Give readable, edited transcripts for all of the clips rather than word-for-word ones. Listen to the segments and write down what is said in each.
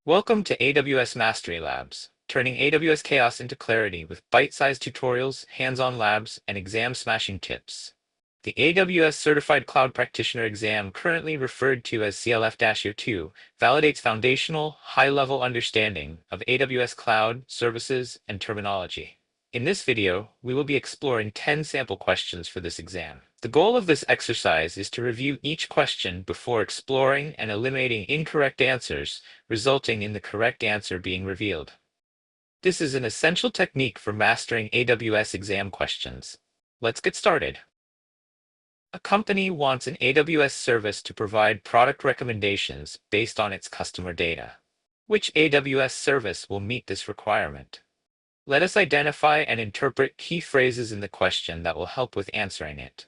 Welcome to AWS Mastery Labs, turning AWS chaos into clarity with bite-sized tutorials, hands-on labs, and exam-smashing tips. The AWS Certified Cloud Practitioner exam, currently referred to as CLF-C02, validates foundational, high-level understanding of AWS cloud, services, and terminology. In this video, we will be exploring 10 sample questions for this exam. The goal of this exercise is to review each question before exploring and eliminating incorrect answers, resulting in the correct answer being revealed. This is an essential technique for mastering AWS exam questions. Let's get started. A company wants an AWS service to provide product recommendations based on its customer data. Which AWS service will meet this requirement? Let us identify and interpret key phrases in the question that will help with answering it.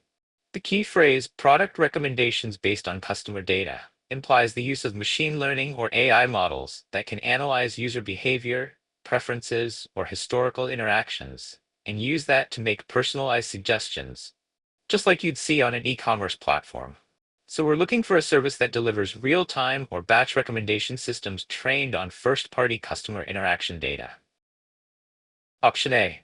The key phrase, product recommendations based on customer data, implies the use of machine learning or AI models that can analyze user behavior, preferences, or historical interactions, and use that to make personalized suggestions, just like you'd see on an e-commerce platform. So we're looking for a service that delivers real-time or batch recommendation systems trained on first-party customer interaction data. Option A,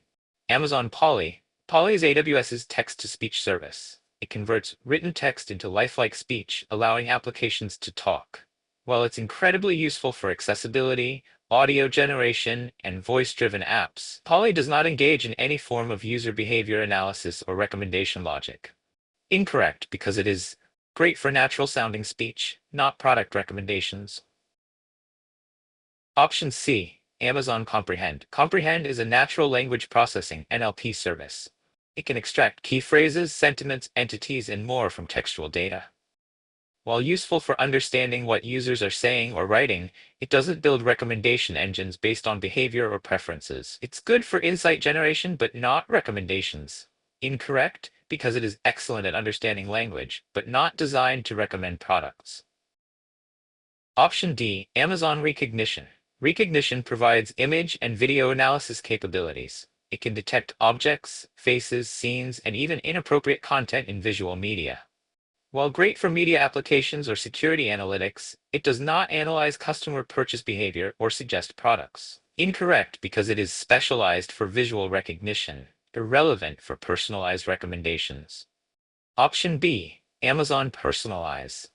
Amazon Polly. Polly is AWS's text-to-speech service. It converts written text into lifelike speech, allowing applications to talk. While it's incredibly useful for accessibility, audio generation, and voice-driven apps, Polly does not engage in any form of user behavior analysis or recommendation logic. Incorrect, because it is great for natural-sounding speech, not product recommendations. Option C, Amazon Comprehend. Comprehend is a natural language processing (NLP) service. It can extract key phrases, sentiments, entities, and more from textual data. While useful for understanding what users are saying or writing, it doesn't build recommendation engines based on behavior or preferences. It's good for insight generation, but not recommendations. Incorrect, because it is excellent at understanding language, but not designed to recommend products. Option D, Amazon Rekognition. Rekognition provides image and video analysis capabilities. It can detect objects, faces, scenes, and even inappropriate content in visual media. While great for media applications or security analytics, it does not analyze customer purchase behavior or suggest products. Incorrect, because it is specialized for visual recognition, irrelevant for personalized recommendations. Option B, Amazon Personalize.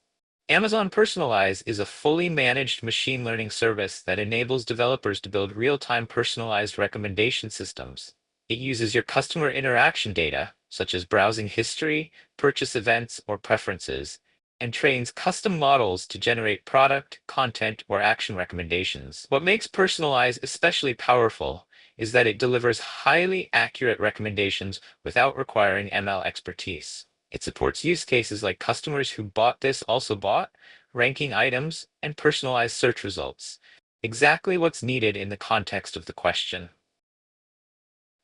Amazon Personalize is a fully managed machine learning service that enables developers to build real-time personalized recommendation systems. It uses your customer interaction data, such as browsing history, purchase events, or preferences, and trains custom models to generate product, content, or action recommendations. What makes Personalize especially powerful is that it delivers highly accurate recommendations without requiring ML expertise. It supports use cases like customers who bought this also bought, ranking items, and personalized search results. Exactly what's needed in the context of the question.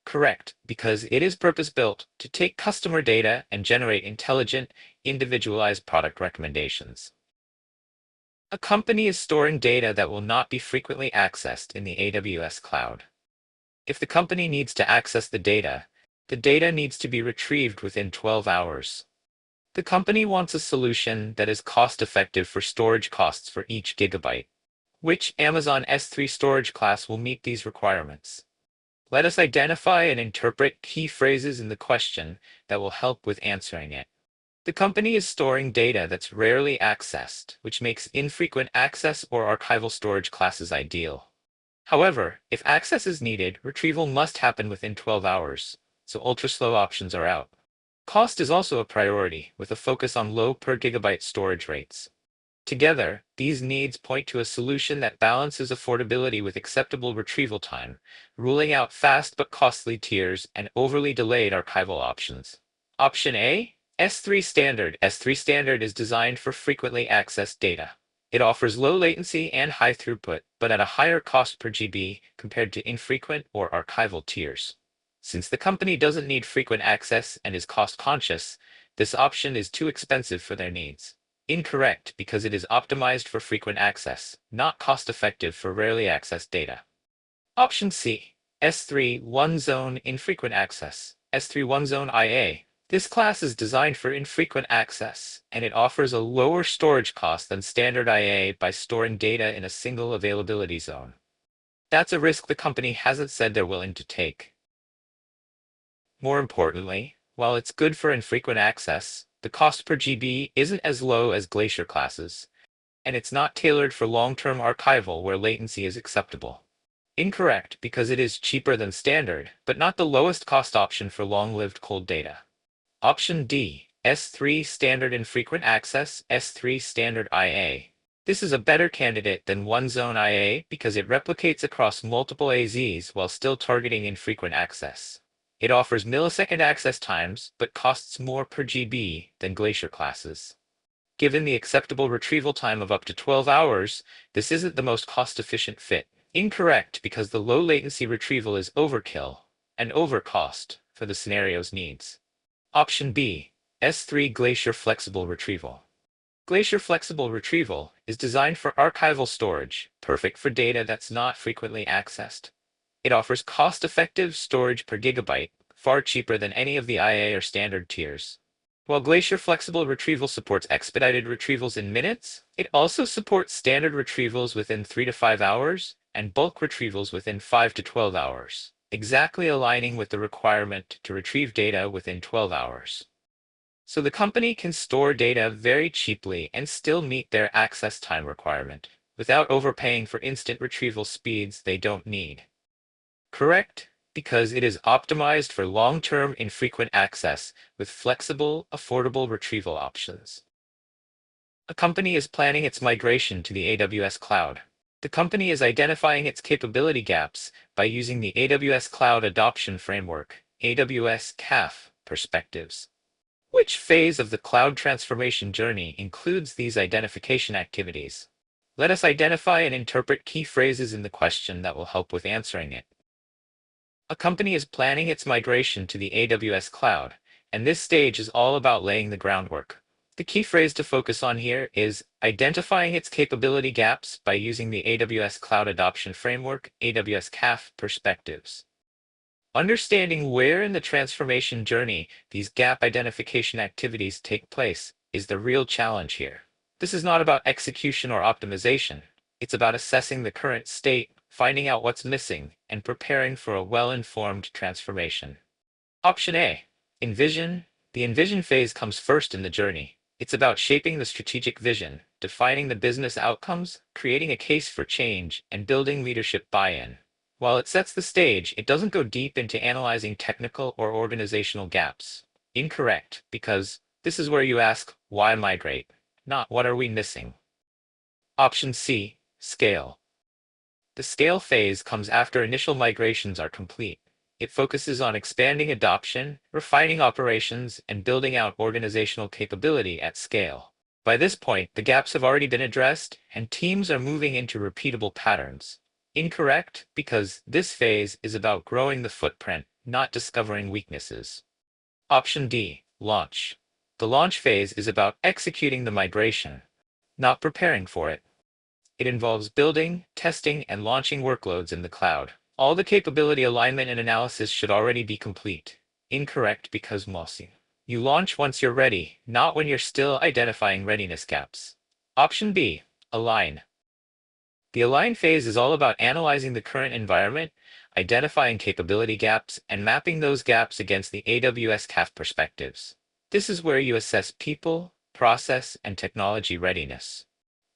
Correct, because it is purpose-built to take customer data and generate intelligent, individualized product recommendations. A company is storing data that will not be frequently accessed in the AWS cloud. If the company needs to access the data needs to be retrieved within 12 hours. The company wants a solution that is cost-effective for storage costs for each gigabyte. Which Amazon S3 storage class will meet these requirements? Let us identify and interpret key phrases in the question that will help with answering it. The company is storing data that's rarely accessed, which makes infrequent access or archival storage classes ideal. However, if access is needed, retrieval must happen within 12 hours, so ultra-slow options are out. Cost is also a priority, with a focus on low per gigabyte storage rates. Together, these needs point to a solution that balances affordability with acceptable retrieval time, ruling out fast but costly tiers and overly delayed archival options. Option A, S3 Standard. S3 Standard is designed for frequently accessed data. It offers low latency and high throughput, but at a higher cost per GB compared to infrequent or archival tiers. Since the company doesn't need frequent access and is cost-conscious, this option is too expensive for their needs. Incorrect, because it is optimized for frequent access, not cost-effective for rarely accessed data. Option C, S3 One Zone Infrequent Access. S3 One Zone IA This class is designed for infrequent access, and it offers a lower storage cost than standard IA by storing data in a single availability zone. That's a risk the company hasn't said they're willing to take. More importantly, while it's good for infrequent access, the cost per GB isn't as low as Glacier classes, and it's not tailored for long-term archival where latency is acceptable. Incorrect, because it is cheaper than standard, but not the lowest cost option for long-lived cold data. Option D, S3 Standard Infrequent Access, S3 Standard IA. This is a better candidate than one-zone IA because it replicates across multiple AZs while still targeting infrequent access. It offers millisecond access times, but costs more per GB than Glacier classes. Given the acceptable retrieval time of up to 12 hours, this isn't the most cost-efficient fit. Incorrect, because the low latency retrieval is overkill and overcost for the scenario's needs. Option B, S3 Glacier Flexible Retrieval. Glacier Flexible Retrieval is designed for archival storage, perfect for data that's not frequently accessed. It offers cost-effective storage per gigabyte, far cheaper than any of the IA or standard tiers. While Glacier Flexible Retrieval supports expedited retrievals in minutes, it also supports standard retrievals within 3 to 5 hours and bulk retrievals within 5 to 12 hours, exactly aligning with the requirement to retrieve data within 12 hours. So the company can store data very cheaply and still meet their access time requirement, without overpaying for instant retrieval speeds they don't need. Correct, because it is optimized for long-term infrequent access with flexible, affordable retrieval options. A company is planning its migration to the AWS cloud. The company is identifying its capability gaps by using the AWS Cloud Adoption Framework, AWS CAF, perspectives. Which phase of the cloud transformation journey includes these identification activities? Let us identify and interpret key phrases in the question that will help with answering it. A company is planning its migration to the AWS cloud, and this stage is all about laying the groundwork. The key phrase to focus on here is identifying its capability gaps by using the AWS Cloud Adoption Framework, AWS CAF perspectives. Understanding where in the transformation journey these gap identification activities take place is the real challenge here. This is not about execution or optimization. It's about assessing the current state, finding out what's missing, and preparing for a well-informed transformation. Option A, Envision. The envision phase comes first in the journey. It's about shaping the strategic vision, defining the business outcomes, creating a case for change, and building leadership buy-in. While it sets the stage, it doesn't go deep into analyzing technical or organizational gaps. Incorrect, because this is where you ask, why migrate? Not what are we missing? Option C, Scale. The scale phase comes after initial migrations are complete. It focuses on expanding adoption, refining operations, and building out organizational capability at scale. By this point, the gaps have already been addressed, and teams are moving into repeatable patterns. Incorrect, because this phase is about growing the footprint, not discovering weaknesses. Option D, Launch. The launch phase is about executing the migration, not preparing for it. It involves building, testing, and launching workloads in the cloud. All the capability alignment and analysis should already be complete. Incorrect, because mostly you launch once you're ready, not when you're still identifying readiness gaps. Option B, Align. The align phase is all about analyzing the current environment, identifying capability gaps, and mapping those gaps against the AWS CAF perspectives. This is where you assess people, process, and technology readiness.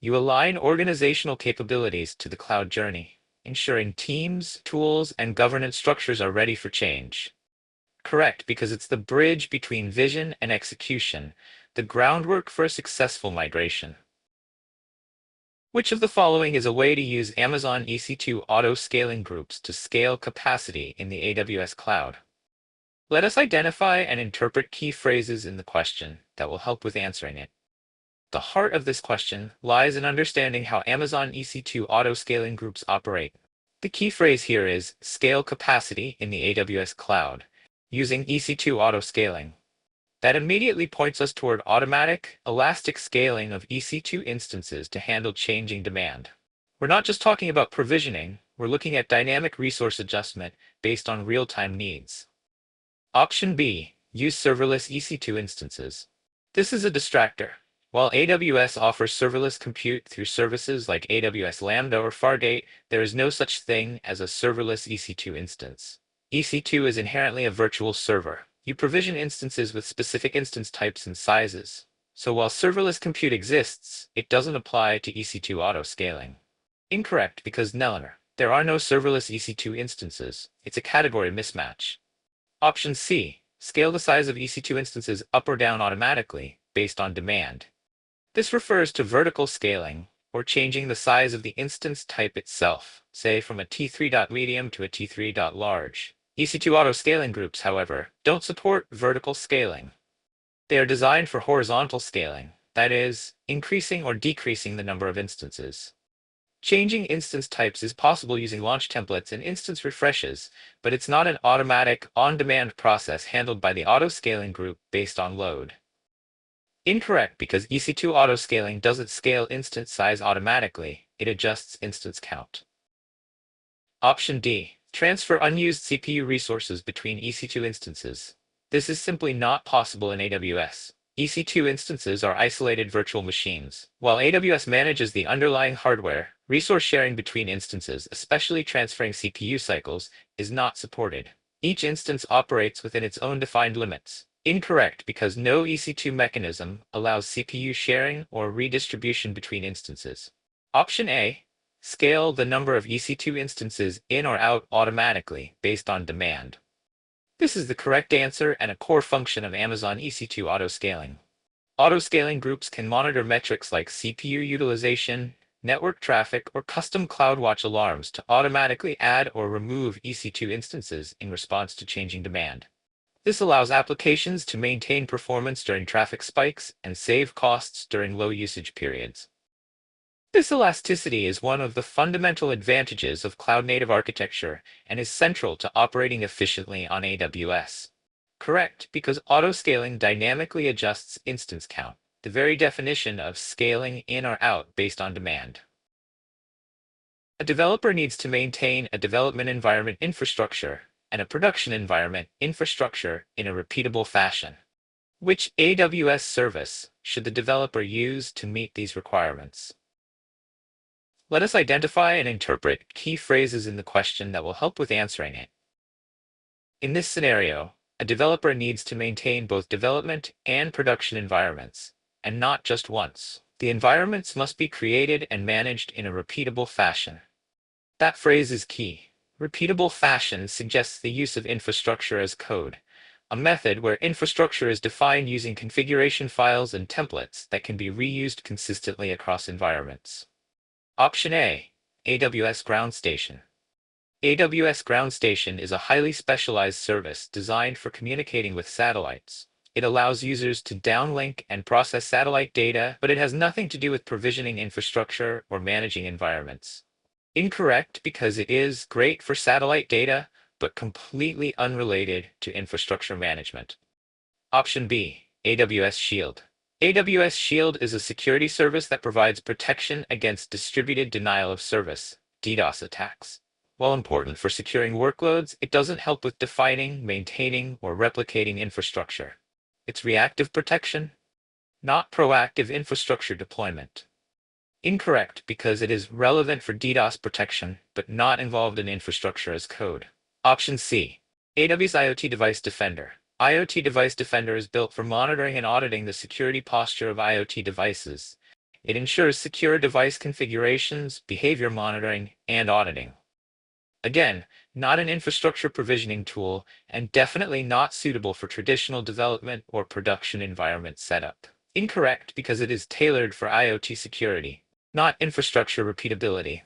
You align organizational capabilities to the cloud journey, ensuring teams, tools, and governance structures are ready for change. Correct, because it's the bridge between vision and execution, the groundwork for a successful migration. Which of the following is a way to use Amazon EC2 auto-scaling groups to scale capacity in the AWS cloud? Let us identify and interpret key phrases in the question that will help with answering it. The heart of this question lies in understanding how Amazon EC2 auto-scaling groups operate. The key phrase here is scale capacity in the AWS cloud, using EC2 auto-scaling. That immediately points us toward automatic, elastic scaling of EC2 instances to handle changing demand. We're not just talking about provisioning, we're looking at dynamic resource adjustment based on real-time needs. Option B, Use serverless EC2 instances. This is a distractor. While AWS offers serverless compute through services like AWS Lambda or Fargate, there is no such thing as a serverless EC2 instance. EC2 is inherently a virtual server. You provision instances with specific instance types and sizes. So while serverless compute exists, it doesn't apply to EC2 auto-scaling. Incorrect, because there are no serverless EC2 instances. It's a category mismatch. Option C. Scale the size of EC2 instances up or down automatically, based on demand. This refers to vertical scaling, or changing the size of the instance type itself, say from a T3.medium to a T3.large. EC2 auto-scaling groups, however, don't support vertical scaling. They are designed for horizontal scaling, that is, increasing or decreasing the number of instances. Changing instance types is possible using launch templates and instance refreshes, but it's not an automatic, on-demand process handled by the auto-scaling group based on load. Incorrect, because EC2 auto-scaling doesn't scale instance size automatically, it adjusts instance count. Option D. Transfer unused CPU resources between EC2 instances. This is simply not possible in AWS. EC2 instances are isolated virtual machines. While AWS manages the underlying hardware, resource sharing between instances, especially transferring CPU cycles, is not supported. Each instance operates within its own defined limits. Incorrect, because no EC2 mechanism allows CPU sharing or redistribution between instances. Option A. Scale the number of EC2 instances in or out automatically based on demand. This is the correct answer and a core function of Amazon EC2 auto-scaling. Auto-scaling groups can monitor metrics like CPU utilization, network traffic, or custom CloudWatch alarms to automatically add or remove EC2 instances in response to changing demand. This allows applications to maintain performance during traffic spikes and save costs during low usage periods. This elasticity is one of the fundamental advantages of cloud-native architecture and is central to operating efficiently on AWS. Correct, because auto-scaling dynamically adjusts instance count, the very definition of scaling in or out based on demand. A developer needs to maintain a development environment infrastructure and a production environment infrastructure in a repeatable fashion. Which AWS service should the developer use to meet these requirements? Let us identify and interpret key phrases in the question that will help with answering it. In this scenario, a developer needs to maintain both development and production environments, and not just once. The environments must be created and managed in a repeatable fashion. That phrase is key. Repeatable fashion suggests the use of infrastructure as code, a method where infrastructure is defined using configuration files and templates that can be reused consistently across environments. Option A. AWS Ground Station. AWS Ground Station is a highly specialized service designed for communicating with satellites. It allows users to downlink and process satellite data, but it has nothing to do with provisioning infrastructure or managing environments. Incorrect, because it is great for satellite data, but completely unrelated to infrastructure management. Option B. AWS Shield. AWS Shield is a security service that provides protection against distributed denial of service, DDoS attacks. While important for securing workloads, it doesn't help with defining, maintaining, or replicating infrastructure. It's reactive protection, not proactive infrastructure deployment. Incorrect, because it is relevant for DDoS protection, but not involved in infrastructure as code. Option C. AWS IoT Device Defender. IoT Device Defender is built for monitoring and auditing the security posture of IoT devices. It ensures secure device configurations, behavior monitoring, and auditing. Again, not an infrastructure provisioning tool, and definitely not suitable for traditional development or production environment setup. Incorrect, because it is tailored for IoT security, not infrastructure repeatability.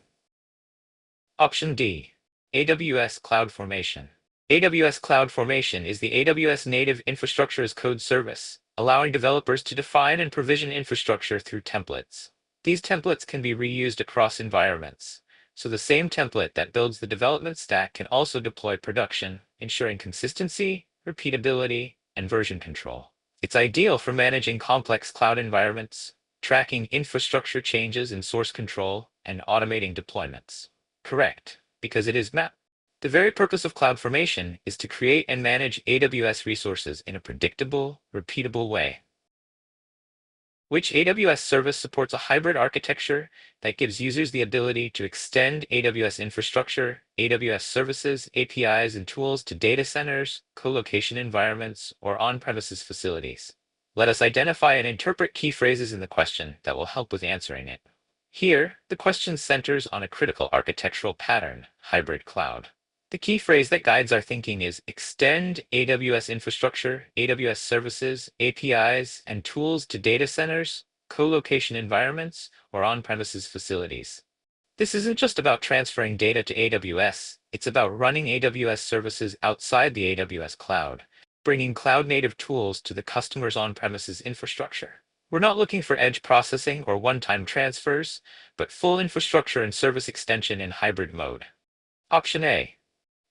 Option D. AWS CloudFormation. AWS CloudFormation is the AWS native infrastructure as code service, allowing developers to define and provision infrastructure through templates. These templates can be reused across environments, so the same template that builds the development stack can also deploy production, ensuring consistency, repeatability, and version control. It's ideal for managing complex cloud environments, tracking infrastructure changes in source control, and automating deployments. Correct, because it is mapped. The very purpose of CloudFormation is to create and manage AWS resources in a predictable, repeatable way. Which AWS service supports a hybrid architecture that gives users the ability to extend AWS infrastructure, AWS services, APIs, and tools to data centers, co-location environments, or on-premises facilities? Let us identify and interpret key phrases in the question that will help with answering it. Here, the question centers on a critical architectural pattern, hybrid cloud. The key phrase that guides our thinking is extend AWS infrastructure, AWS services, APIs, and tools to data centers, co-location environments, or on-premises facilities. This isn't just about transferring data to AWS, it's about running AWS services outside the AWS cloud, bringing cloud-native tools to the customer's on-premises infrastructure. We're not looking for edge processing or one-time transfers, but full infrastructure and service extension in hybrid mode. Option A.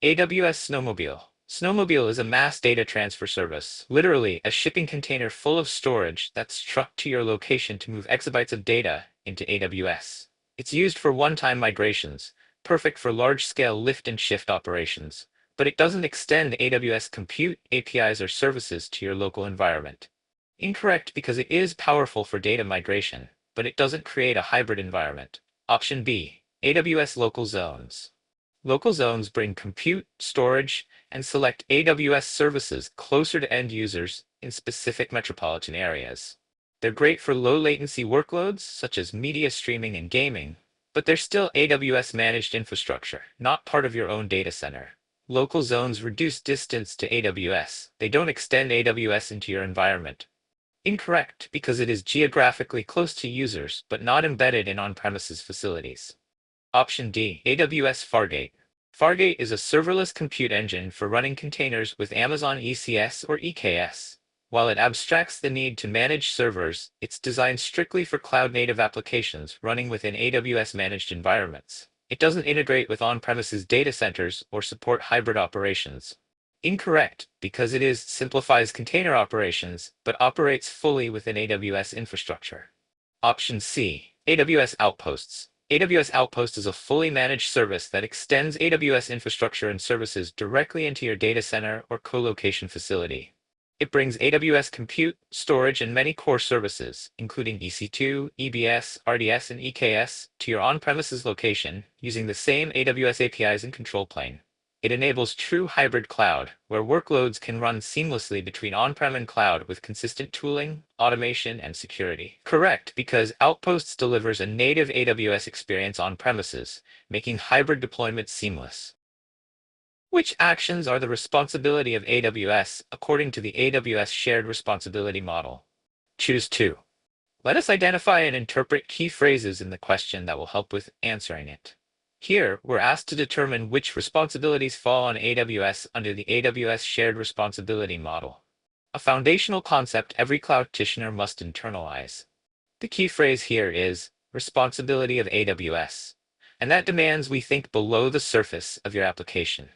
AWS Snowmobile. Snowmobile is a mass data transfer service, literally a shipping container full of storage that's trucked to your location to move exabytes of data into AWS. It's used for one-time migrations, perfect for large-scale lift and shift operations, but it doesn't extend AWS compute, APIs, or services to your local environment. Incorrect, because it is powerful for data migration, but it doesn't create a hybrid environment. Option B. AWS Local Zones. Local zones bring compute, storage, and select AWS services closer to end users in specific metropolitan areas. They're great for low latency workloads such as media streaming and gaming, but they're still AWS managed infrastructure, not part of your own data center. Local zones reduce distance to AWS. They don't extend AWS into your environment. Incorrect, because it is geographically close to users, but not embedded in on-premises facilities. Option D. AWS Fargate. Fargate is a serverless compute engine for running containers with Amazon ECS or EKS. While it abstracts the need to manage servers, it's designed strictly for cloud-native applications running within AWS-managed environments. It doesn't integrate with on-premises data centers or support hybrid operations. Incorrect, because it simplifies container operations, but operates fully within AWS infrastructure. Option C. AWS Outposts. AWS Outpost is a fully managed service that extends AWS infrastructure and services directly into your data center or co-location facility. It brings AWS compute, storage, and many core services, including EC2, EBS, RDS, and EKS, to your on-premises location using the same AWS APIs and control plane. It enables true hybrid cloud, where workloads can run seamlessly between on-prem and cloud with consistent tooling, automation, and security. Correct, because Outposts delivers a native AWS experience on-premises, making hybrid deployment seamless. Which actions are the responsibility of AWS according to the AWS Shared Responsibility Model? Choose 2. Let us identify and interpret key phrases in the question that will help with answering it. Here, we're asked to determine which responsibilities fall on AWS under the AWS Shared Responsibility Model, a foundational concept every cloud practitioner must internalize. The key phrase here is responsibility of AWS, and that demands we think below the surface of your application.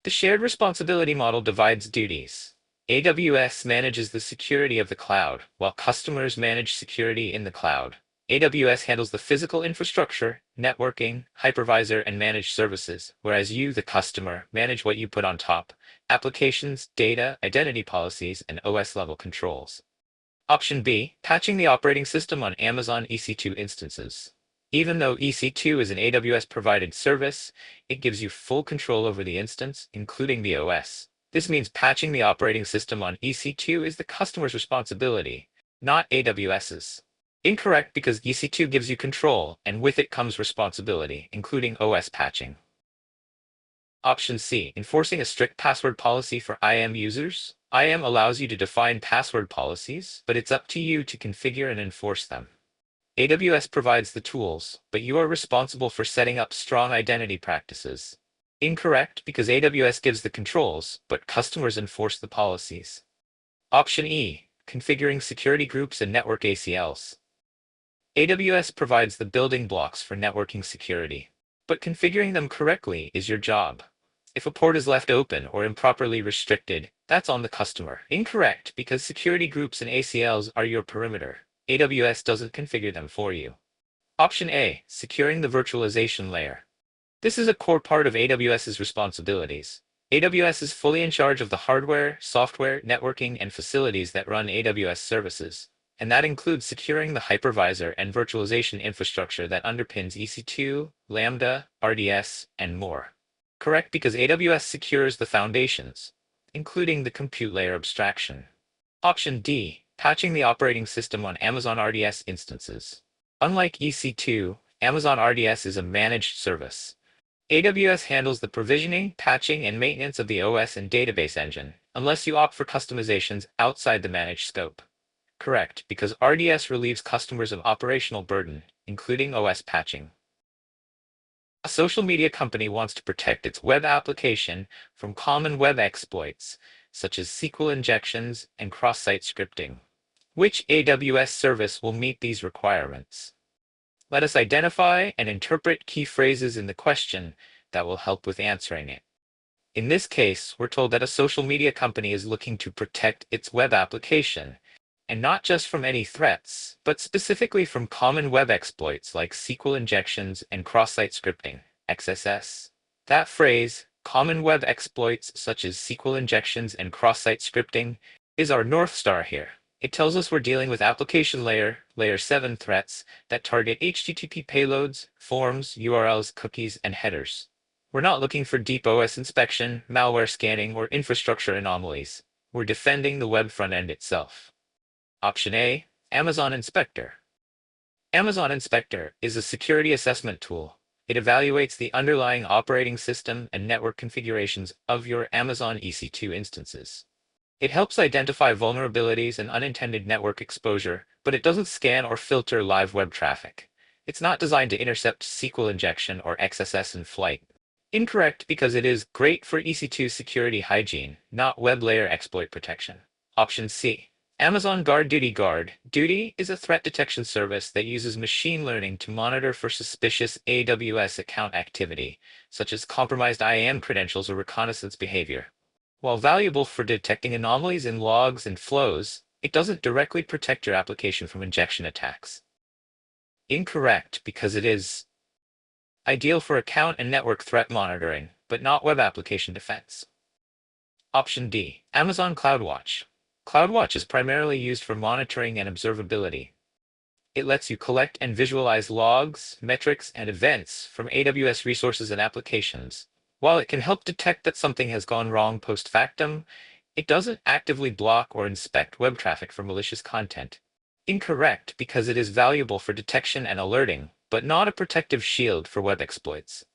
The shared responsibility model divides duties. AWS manages the security of the cloud, while customers manage security in the cloud. AWS handles the physical infrastructure, networking, hypervisor, and managed services, whereas you, the customer, manage what you put on top: applications, data, identity policies, and OS-level controls. Option B. Patching the operating system on Amazon EC2 instances. Even though EC2 is an AWS-provided service, it gives you full control over the instance, including the OS. This means patching the operating system on EC2 is the customer's responsibility, not AWS's. Incorrect, because EC2 gives you control, and with it comes responsibility, including OS patching. Option C. Enforcing a strict password policy for IAM users. IAM allows you to define password policies, but it's up to you to configure and enforce them. AWS provides the tools, but you are responsible for setting up strong identity practices. Incorrect, because AWS gives the controls, but customers enforce the policies. Option E. Configuring security groups and network ACLs. AWS provides the building blocks for networking security, but configuring them correctly is your job. If a port is left open or improperly restricted, that's on the customer. Incorrect, because security groups and ACLs are your perimeter. AWS doesn't configure them for you. Option A. Securing the virtualization layer. This is a core part of AWS's responsibilities. AWS is fully in charge of the hardware, software, networking, and facilities that run AWS services, and that includes securing the hypervisor and virtualization infrastructure that underpins EC2, Lambda, RDS, and more. Correct, because AWS secures the foundations, including the compute layer abstraction. Option D, patching the operating system on Amazon RDS instances. Unlike EC2, Amazon RDS is a managed service. AWS handles the provisioning, patching, and maintenance of the OS and database engine, unless you opt for customizations outside the managed scope. Correct, because RDS relieves customers of operational burden, including OS patching. A social media company wants to protect its web application from common web exploits, such as SQL injections and cross-site scripting. Which AWS service will meet these requirements? Let us identify and interpret key phrases in the question that will help with answering it. In this case, we're told that a social media company is looking to protect its web application, and not just from any threats, but specifically from common web exploits like SQL injections and cross-site scripting, XSS. That phrase, common web exploits such as SQL injections and cross-site scripting, is our North Star here. It tells us we're dealing with application layer 7 threats that target HTTP payloads, forms, URLs, cookies, and headers. We're not looking for deep OS inspection, malware scanning, or infrastructure anomalies. We're defending the web front end itself. Option A, Amazon Inspector. Amazon Inspector is a security assessment tool. It evaluates the underlying operating system and network configurations of your Amazon EC2 instances. It helps identify vulnerabilities and unintended network exposure, but it doesn't scan or filter live web traffic. It's not designed to intercept SQL injection or XSS in flight. Incorrect, because it is great for EC2 security hygiene, not web layer exploit protection. Option C, Amazon Guard Duty. Guard Duty is a threat detection service that uses machine learning to monitor for suspicious AWS account activity, such as compromised IAM credentials or reconnaissance behavior. While valuable for detecting anomalies in logs and flows, it doesn't directly protect your application from injection attacks. Incorrect, because it is ideal for account and network threat monitoring, but not web application defense. Option D, Amazon CloudWatch. CloudWatch is primarily used for monitoring and observability. It lets you collect and visualize logs, metrics, and events from AWS resources and applications. While it can help detect that something has gone wrong post factum, it doesn't actively block or inspect web traffic for malicious content. Incorrect, because it is valuable for detection and alerting, but not a protective shield for web exploits.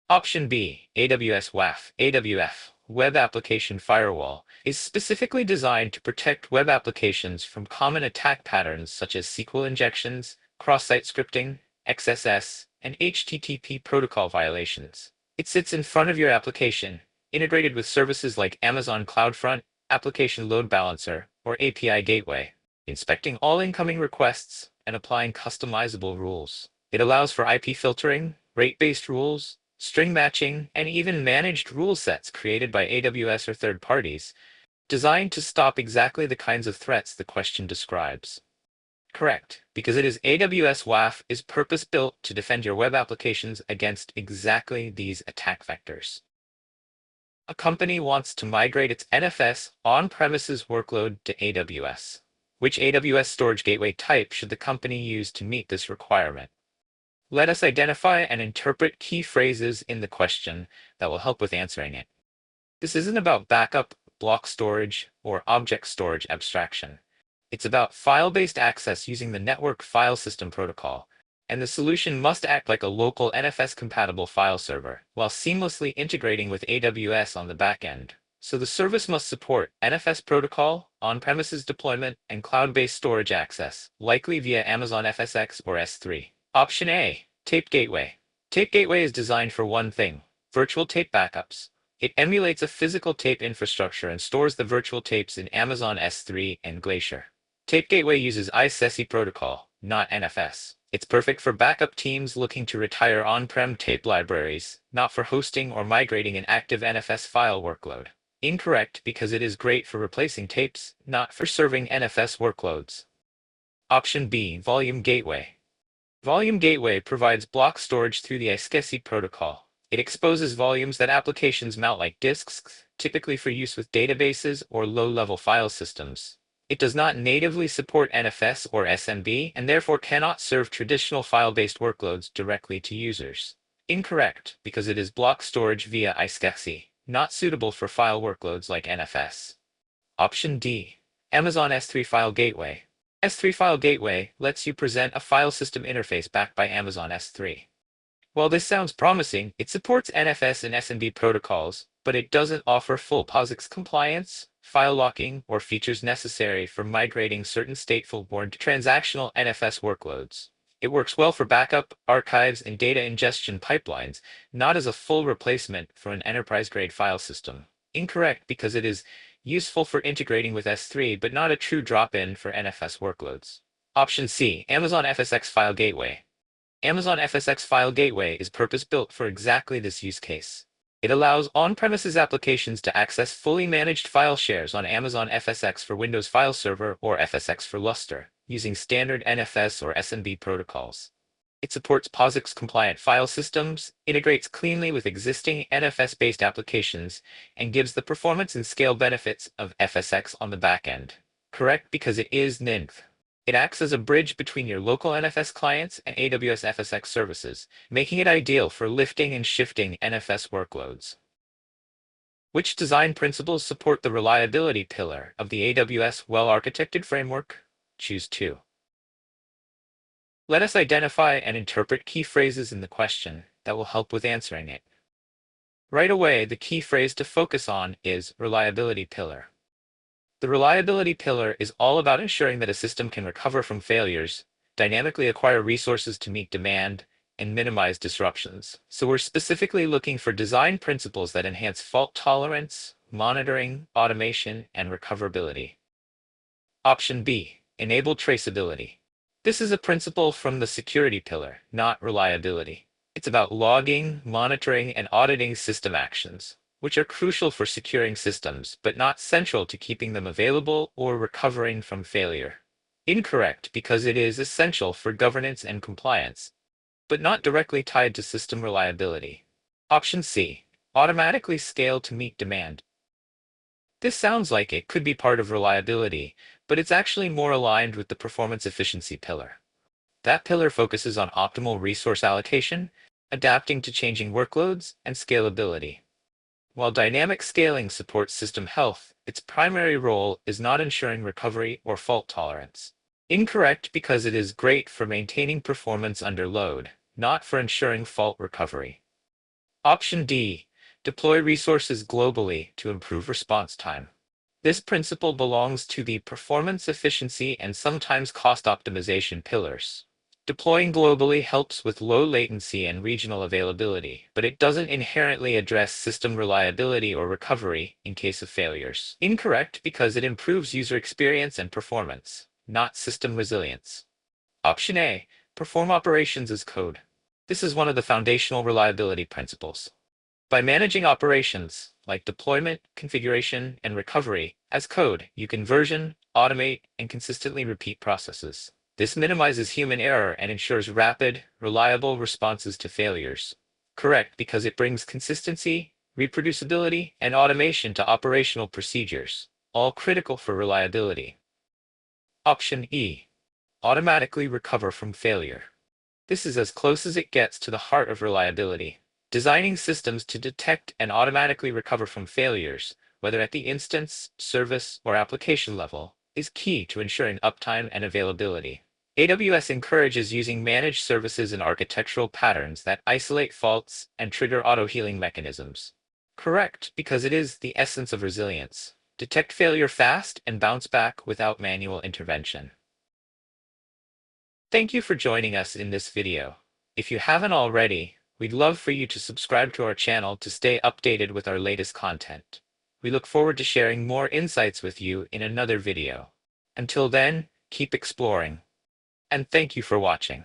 Option B, AWS WAF. AWF, Web Application Firewall, is specifically designed to protect web applications from common attack patterns such as SQL injections, cross-site scripting, XSS, and HTTP protocol violations. It sits in front of your application, integrated with services like Amazon CloudFront, Application Load Balancer, or API Gateway, inspecting all incoming requests and applying customizable rules. It allows for IP filtering, rate-based rules, string matching, and even managed rule sets created by AWS or third parties, designed to stop exactly the kinds of threats the question describes. Correct, because it is AWS WAF is purpose-built to defend your web applications against exactly these attack vectors. A company wants to migrate its NFS on-premises workload to AWS. Which AWS storage gateway type should the company use to meet this requirement? Let us identify and interpret key phrases in the question that will help with answering it. This isn't about backup, block storage, or object storage abstraction. It's about file-based access using the Network File System Protocol, and the solution must act like a local NFS-compatible file server, while seamlessly integrating with AWS on the back end. So the service must support NFS protocol, on-premises deployment, and cloud-based storage access, likely via Amazon FSx or S3. Option A, Tape Gateway. Tape Gateway is designed for one thing, virtual tape backups. It emulates a physical tape infrastructure and stores the virtual tapes in Amazon S3 and Glacier. Tape Gateway uses ISESI protocol, not NFS. It's perfect for backup teams looking to retire on-prem tape libraries, not for hosting or migrating an active NFS file workload. Incorrect, because it is great for replacing tapes, not for serving NFS workloads. Option B, Volume Gateway. Volume Gateway provides block storage through the ISESI protocol. It exposes volumes that applications mount like disks, typically for use with databases or low-level file systems. It does not natively support NFS or SMB and therefore cannot serve traditional file-based workloads directly to users. Incorrect, because it is block storage via iSCSI, not suitable for file workloads like NFS. Option D. Amazon S3 File Gateway. S3 File Gateway lets you present a file system interface backed by Amazon S3. While this sounds promising, it supports NFS and SMB protocols, but it doesn't offer full POSIX compliance, file locking, or features necessary for migrating certain stateful-born to transactional NFS workloads. It works well for backup, archives, and data ingestion pipelines, not as a full replacement for an enterprise-grade file system. Incorrect, because it is useful for integrating with S3, but not a true drop-in for NFS workloads. Option C. Amazon FSx File Gateway. Amazon FSx File Gateway is purpose-built for exactly this use case. It allows on-premises applications to access fully managed file shares on Amazon FSx for Windows File Server or FSx for Lustre, using standard NFS or SMB protocols. It supports POSIX-compliant file systems, integrates cleanly with existing NFS-based applications, and gives the performance and scale benefits of FSx on the back end. Correct, because it is NINF. It acts as a bridge between your local NFS clients and AWS FSx services, making it ideal for lifting and shifting NFS workloads. Which design principles support the reliability pillar of the AWS well-architected framework? Choose 2. Let us identify and interpret key phrases in the question that will help with answering it. Right away, the key phrase to focus on is reliability pillar. The reliability pillar is all about ensuring that a system can recover from failures, dynamically acquire resources to meet demand, and minimize disruptions. So we're specifically looking for design principles that enhance fault tolerance, monitoring, automation, and recoverability. Option B. Enable traceability. This is a principle from the security pillar, not reliability. It's about logging, monitoring, and auditing system actions, which are crucial for securing systems, but not central to keeping them available or recovering from failure. Incorrect, because it is essential for governance and compliance, but not directly tied to system reliability. Option C. Automatically scale to meet demand. This sounds like it could be part of reliability, but it's actually more aligned with the performance efficiency pillar. That pillar focuses on optimal resource allocation, adapting to changing workloads, and scalability. While dynamic scaling supports system health, its primary role is not ensuring recovery or fault tolerance. Incorrect, because it is great for maintaining performance under load, not for ensuring fault recovery. Option D. Deploy resources globally to improve response time. This principle belongs to the performance efficiency and sometimes cost optimization pillars. Deploying globally helps with low latency and regional availability, but it doesn't inherently address system reliability or recovery in case of failures. Incorrect, because it improves user experience and performance, not system resilience. Option A. Perform operations as code. This is one of the foundational reliability principles. By managing operations, like deployment, configuration, and recovery, as code, you can version, automate, and consistently repeat processes. This minimizes human error and ensures rapid, reliable responses to failures. Correct, because it brings consistency, reproducibility, and automation to operational procedures, all critical for reliability. Option E. Automatically recover from failure. This is as close as it gets to the heart of reliability. Designing systems to detect and automatically recover from failures, whether at the instance, service, or application level, is key to ensuring uptime and availability. AWS encourages using managed services and architectural patterns that isolate faults and trigger auto-healing mechanisms. Correct, because it is the essence of resilience. Detect failure fast and bounce back without manual intervention. Thank you for joining us in this video. If you haven't already, we'd love for you to subscribe to our channel to stay updated with our latest content. We look forward to sharing more insights with you in another video. Until then, keep exploring. And thank you for watching.